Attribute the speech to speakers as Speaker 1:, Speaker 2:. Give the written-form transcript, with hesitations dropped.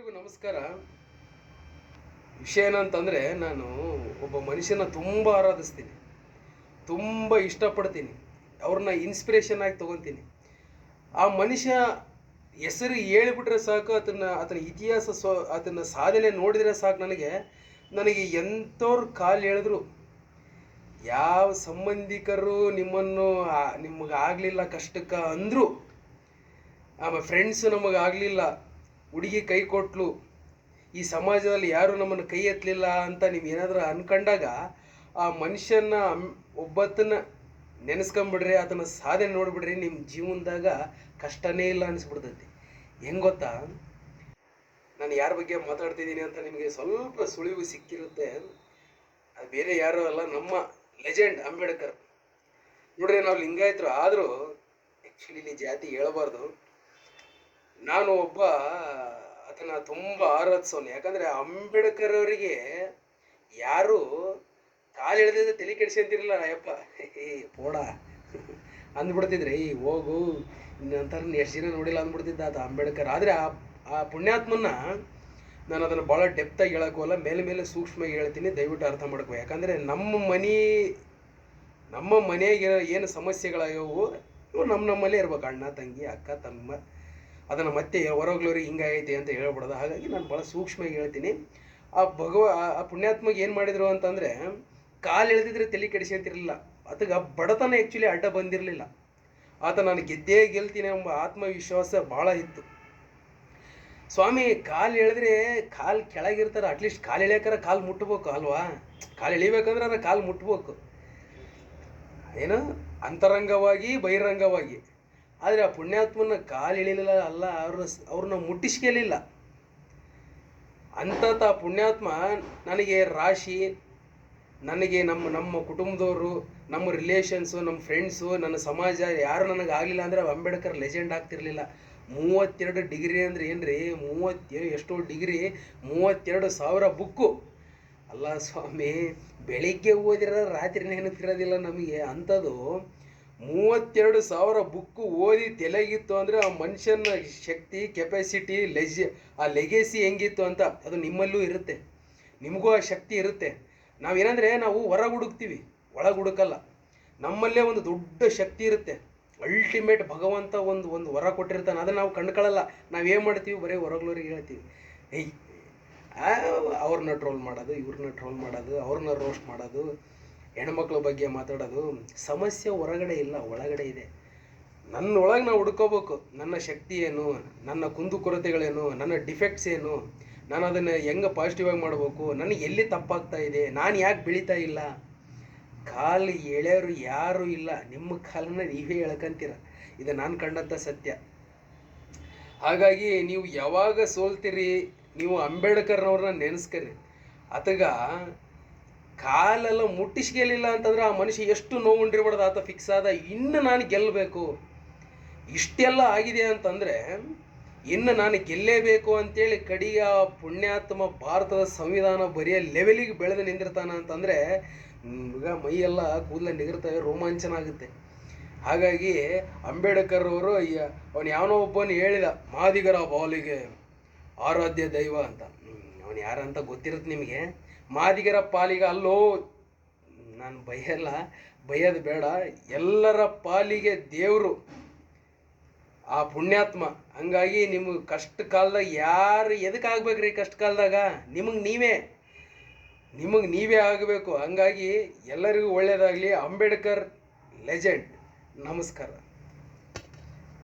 Speaker 1: ಎಲ್ರಿಗೂ ನಮಸ್ಕಾರ. ವಿಷಯ ಏನಂತಂದರೆ, ನಾನು ಒಬ್ಬ ಮನುಷ್ಯನ ತುಂಬ ಆರಾಧಿಸ್ತೀನಿ, ತುಂಬ ಇಷ್ಟಪಡ್ತೀನಿ, ಅವ್ರನ್ನ ಇನ್ಸ್ಪಿರೇಷನ್ ಆಗಿ ತೊಗೊತೀನಿ. ಆ ಮನುಷ್ಯ ಹೆಸರು ಹೇಳಿಬಿಟ್ರೆ ಸಾಕು, ಆತನ ಇತಿಹಾಸ ಆತನ ಸಾಧನೆ ನೋಡಿದರೆ ಸಾಕು, ನನಗೆ ಎಂಥವ್ರು ಕಾಲು ಎಳೆದ್ರು, ಯಾವ ಸಂಬಂಧಿಕರು ನಿಮಗೆ ಆಗಲಿಲ್ಲ ಕಷ್ಟಕ್ಕೆ ಅಂದರು, ಆಮೇಲೆ ಫ್ರೆಂಡ್ಸು ನಮಗಾಗಲಿಲ್ಲ, ಹುಡುಗಿ ಕೈ ಕೊಟ್ಲು, ಈ ಸಮಾಜದಲ್ಲಿ ಯಾರು ನಮ್ಮನ್ನು ಕೈ ಎತ್ತಲಿಲ್ಲ ಅಂತ ನೀವು ಏನಾದರೂ ಅನ್ಕೊಂಡಾಗ ಆ ಮನುಷ್ಯನ ಒಬ್ಬತ್ತನ್ನ ನೆನೆಸ್ಕೊಂಬಿಡ್ರಿ, ಆತನ ಸಾಧನೆ ನೋಡಿಬಿಡ್ರಿ, ನಿಮ್ಮ ಜೀವನದಾಗ ಕಷ್ಟನೇ ಇಲ್ಲ ಅನಿಸ್ಬಿಡ್ತೈತಿ. ಹೆಂಗೆ ಗೊತ್ತಾ, ನಾನು ಯಾರ ಬಗ್ಗೆ ಮಾತಾಡ್ತಿದ್ದೀನಿ ಅಂತ ನಿಮಗೆ ಸ್ವಲ್ಪ ಸುಳಿವು ಸಿಕ್ಕಿರುತ್ತೆ. ಅದು ಬೇರೆ ಯಾರೂ ಅಲ್ಲ, ನಮ್ಮ ಲೆಜೆಂಡ್ ಅಂಬೇಡ್ಕರ್. ನೋಡ್ರಿ, ನಾವು ಲಿಂಗಾಯತರು ಆದರೂ ಆ್ಯಕ್ಚುಲಿ ಇಲ್ಲಿ ಜಾತಿ ಹೇಳಬಾರ್ದು. ನಾನು ಒಬ್ಬ ಆತನ ತುಂಬ ಆರಾಧಿಸೋನು. ಯಾಕಂದರೆ ಅಂಬೇಡ್ಕರ್ ಅವರಿಗೆ ಯಾರು ಕಾಲು ಎಳೆದಿದ್ದ ತಲೆ ಕೆಡಿಸ್ಕೊಂತಿರಲಿಲ್ಲ. ಅಯ್ಯಪ್ಪ ಪೋಡ ಅಂದ್ಬಿಡ್ತಿದ್ರೆ, ಹೋಗು ಇನ್ನಂತರ ಎಷ್ಟು ಜನ ನೋಡಿಲ್ಲ ಅಂದ್ಬಿಡ್ತಿದ್ದ ಆತ ಅಂಬೇಡ್ಕರ್. ಆದರೆ ಆ ಪುಣ್ಯಾತ್ಮನ ನಾನು ಅದನ್ನು ಭಾಳ ಡೆಪ್ತಾಗಿ ಹೇಳೋಕ್ಕಲ್ಲ, ಮೇಲೆ ಸೂಕ್ಷ್ಮವಾಗಿ ಹೇಳ್ತೀನಿ, ದಯವಿಟ್ಟು ಅರ್ಥ ಮಾಡ್ಕೋ. ಯಾಕಂದರೆ ನಮ್ಮ ಮನೆಯಾಗಿರೋ ಏನು ಸಮಸ್ಯೆಗಳಾಗ್ಯವು ಇವು ನಮ್ಮಲ್ಲೇ ಇರ್ಬೇಕು. ಅಣ್ಣ ತಂಗಿ ಅಕ್ಕ ತಮ್ಮ, ಅದನ್ನು ಮತ್ತೆ ಹೊರಗ್ಲವ್ರಿಗೆ ಹಿಂಗಾಗೈತೆ ಅಂತ ಹೇಳ್ಬಿಡೋದು. ಹಾಗಾಗಿ ನಾನು ಭಾಳ ಸೂಕ್ಷ್ಮವಾಗಿ ಹೇಳ್ತೀನಿ. ಆ ಪುಣ್ಯಾತ್ಮಗೆ ಏನು ಮಾಡಿದರು ಅಂತಂದರೆ, ಕಾಲು ಎಳೆದಿದ್ರೆ ತಲೆ ಕೆಡಿಸ್ಕೊಂತಿರಲಿಲ್ಲ. ಆತಗೆ ಬಡತನ ಆ್ಯಕ್ಚುಲಿ ಅಡ್ಡ ಬಂದಿರಲಿಲ್ಲ. ಆತ ನಾನು ಗೆದ್ದೇ ಗೆಲ್ತೀನಿ ಎಂಬ ಆತ್ಮವಿಶ್ವಾಸ ಭಾಳ ಇತ್ತು. ಸ್ವಾಮಿ ಕಾಲು ಎಳೆದ್ರೆ ಕಾಲು ಕೆಳಗಿರ್ತಾರೆ, ಅಟ್ಲೀಸ್ಟ್ ಕಾಲು ಎಳೆಯೋಕ್ಕಾರ ಕಾಲು ಮುಟ್ಬೇಕು ಅಲ್ವಾ? ಕಾಲು ಎಳಿಬೇಕಂದ್ರೆ ಅದರ ಕಾಲು ಮುಟ್ಬೇಕು, ಏನು ಅಂತರಂಗವಾಗಿ ಬಹಿರಂಗವಾಗಿ. ಆದರೆ ಆ ಪುಣ್ಯಾತ್ಮನ ಕಾಲು ಎಳಿಲಿಲ್ಲ ಅಲ್ಲ, ಅವ್ರನ್ನ ಮುಟ್ಟಿಸ್ಕಲಿಲ್ಲ. ಅಂಥದ್ದು ಆ ಪುಣ್ಯಾತ್ಮ ನನಗೆ ರಾಶಿ, ನನಗೆ ನಮ್ಮ ಕುಟುಂಬದವರು, ನಮ್ಮ ರಿಲೇಷನ್ಸು, ನಮ್ಮ ಫ್ರೆಂಡ್ಸು, ನನ್ನ ಸಮಾಜ ಯಾರು ನನಗೆ ಆಗಲಿಲ್ಲ ಅಂದರೆ ಅಂಬೇಡ್ಕರ್ ಲೆಜೆಂಡ್ ಆಗ್ತಿರ್ಲಿಲ್ಲ. 32 ಡಿಗ್ರಿ ಅಂದರೆ ಏನ್ರಿ, 37 ಎಷ್ಟೋ ಡಿಗ್ರಿ, 32,000 ಬುಕ್ಕು. ಅಲ್ಲ ಸ್ವಾಮಿ, ಬೆಳಿಗ್ಗೆ ಓದಿರೋ ರಾತ್ರಿ ನೆನಪಿರೋದಿಲ್ಲ ನಮಗೆ. ಅಂಥದ್ದು 32,000 ಬುಕ್ಕು ಓದಿ ತೆಲೆಗಿತ್ತು ಅಂದರೆ ಆ ಮನುಷ್ಯನ ಶಕ್ತಿ, ಕೆಪಾಸಿಟಿ, ಆ ಲೆಗೆಸಿ ಹೆಂಗಿತ್ತು ಅಂತ ಅದು ನಿಮ್ಮಲ್ಲೂ ಇರುತ್ತೆ, ನಿಮಗೂ ಆ ಶಕ್ತಿ ಇರುತ್ತೆ. ನಾವೇನಂದರೆ ನಾವು ಹೊರಗೆ ಹುಡುಕ್ತೀವಿ, ಒಳಗೆ ಹುಡುಕಲ್ಲ. ನಮ್ಮಲ್ಲೇ ಒಂದು ದೊಡ್ಡ ಶಕ್ತಿ ಇರುತ್ತೆ. ಅಲ್ಟಿಮೇಟ್ ಭಗವಂತ ಒಂದು ವರ ಕೊಟ್ಟಿರ್ತಾನೆ, ಅದನ್ನು ನಾವು ಕಂಡುಕೊಳ್ಳಲ್ಲ. ನಾವೇನು ಮಾಡ್ತೀವಿ, ಬರೀ ಹೊರಗ್ಲವ್ರಿಗೆ ಹೇಳ್ತೀವಿ, ಅವ್ರನ್ನ ಟ್ರೋಲ್ ಮಾಡೋದು, ಇವ್ರನ್ನ ಟ್ರೋಲ್ ಮಾಡೋದು, ಅವ್ರನ್ನ ರೋಸ್ಟ್ ಮಾಡೋದು, ಹೆಣ್ಮಕ್ಳ ಬಗ್ಗೆ ಮಾತಾಡೋದು. ಸಮಸ್ಯೆ ಹೊರಗಡೆ ಇಲ್ಲ, ಒಳಗಡೆ ಇದೆ. ನನ್ನೊಳಗೆ ನಾವು ಹುಡ್ಕೋಬೇಕು, ನನ್ನ ಶಕ್ತಿ ಏನು, ನನ್ನ ಕುಂದುಕೊರತೆಗಳೇನು, ನನ್ನ ಡಿಫೆಕ್ಟ್ಸ್ ಏನು, ನಾನು ಅದನ್ನು ಹೆಂಗೆ ಪಾಸಿಟಿವ್ ಆಗಿ ಮಾಡಬೇಕು, ನನಗೆ ಎಲ್ಲಿ ತಪ್ಪಾಗ್ತಾ ಇದೆ, ನಾನು ಯಾಕೆ ಬೆಳೀತಾ ಇಲ್ಲ. ಕಾಲು ಎಳೆಯೋರು ಯಾರೂ ಇಲ್ಲ, ನಿಮ್ಮ ಕಾಲನ್ನ ನೀವೇ ಎಳ್ಕೊಂತೀರ. ಇದು ನಾನು ಕಂಡಂಥ ಸತ್ಯ. ಹಾಗಾಗಿ ನೀವು ಯಾವಾಗ ಸೋಲ್ತೀರಿ, ನೀವು ಅಂಬೇಡ್ಕರ್ನವ್ರನ್ನ ನೆನೆಸ್ಕರಿ. ಆತಗ ಕಾಲೆಲ್ಲ ಮುಟ್ಟಿಸ್ಗೆಲಿಲ್ಲ ಅಂತಂದ್ರೆ ಆ ಮನುಷ್ಯ ಎಷ್ಟು ನೋವುಂಡಿರ್ಬಾರ್ದು. ಆತ ಫಿಕ್ಸ್ ಆದ, ಇನ್ನು ನಾನು ಗೆಲ್ಲಬೇಕು, ಇಷ್ಟೆಲ್ಲ ಆಗಿದೆ ಅಂತಂದರೆ ಇನ್ನು ನಾನು ಗೆಲ್ಲೇಬೇಕು ಅಂತೇಳಿ ಕಡೆಯ ಪುಣ್ಯಾತ್ಮ ಭಾರತದ ಸಂವಿಧಾನ ಬರೆಯೋ ಲೆವೆಲಿಗೆ ಬೆಳೆದು ನಿಂದಿರ್ತಾನೆ ಅಂತಂದರೆ ಈಗ ಮೈಯೆಲ್ಲ ಕೂದಲ ನಿಗಿರ್ತವೆ, ರೋಮಾಂಚನ ಆಗುತ್ತೆ. ಹಾಗಾಗಿ ಅಂಬೇಡ್ಕರ್ ಅವರು ಅವನು ಯಾವನೋ ಒಬ್ಬನು ಹೇಳಿದ, ಮಾದಿಗರ ಬಾಲಿಗೆ ಆರಾಧ್ಯ ದೈವ ಅಂತ. ಅವನು ಯಾರಂತ ಗೊತ್ತಿರುತ್ತೆ ನಿಮಗೆ. ಮಾದಿಗರ ಪಾಲಿಗೆ ಅಲ್ಲೋ, ನಾನು ಬೈಯೋದು ಬೇಡ, ಎಲ್ಲರ ಪಾಲಿಗೆ ದೇವರು ಆ ಪುಣ್ಯಾತ್ಮ. ಹಂಗಾಗಿ ನಿಮಗೆ ಕಷ್ಟ ಕಾಲದಾಗ ಯಾರು ಎದಕ್ಕೆ ಆಗ್ಬೇಕ್ರಿ, ಕಷ್ಟ ಕಾಲದಾಗ ನಿಮಗೆ ನೀವೇ ಆಗಬೇಕು. ಹಂಗಾಗಿ ಎಲ್ಲರಿಗೂ ಒಳ್ಳೆಯದಾಗಲಿ. ಅಂಬೇಡ್ಕರ್ ಲೆಜೆಂಡ್. ನಮಸ್ಕಾರ.